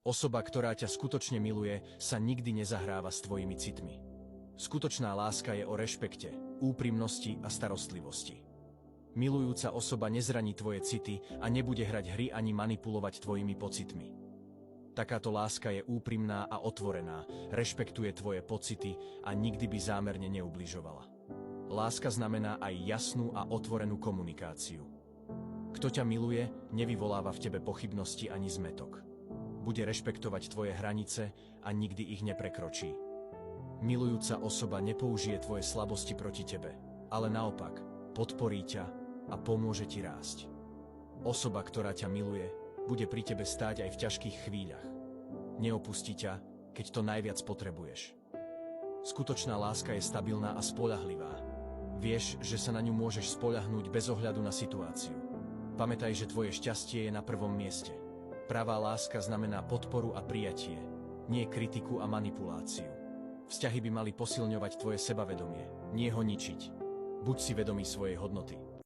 Osoba, ktorá ťa skutočne miluje, sa nikdy nezahráva s tvojimi citmi. Skutočná láska je o rešpekte, úprimnosti a starostlivosti. Milujúca osoba nezraní tvoje city a nebude hrať hry ani manipulovať tvojimi pocitmi. Takáto láska je úprimná a otvorená, rešpektuje tvoje pocity a nikdy by zámerne neubližovala. Láska znamená aj jasnú a otvorenú komunikáciu. Kto ťa miluje, nevyvoláva v tebe pochybnosti ani zmätok. Bude rešpektovať tvoje hranice a nikdy ich neprekročí. Milujúca osoba nepoužije tvoje slabosti proti tebe, ale naopak, podporí ťa a pomôže ti rásť. Osoba, ktorá ťa miluje, bude pri tebe stáť aj v ťažkých chvíľach. Neopustí ťa, keď to najviac potrebuješ. Skutočná láska je stabilná a spoľahlivá. Vieš, že sa na ňu môžeš spoľahnúť bez ohľadu na situáciu. Pamätaj, že tvoje šťastie je na prvom mieste. Pravá láska znamená podporu a prijatie, nie kritiku a manipuláciu. Vzťahy by mali posilňovať tvoje sebavedomie, nie ho ničiť. Buď si vedomý svojej hodnoty.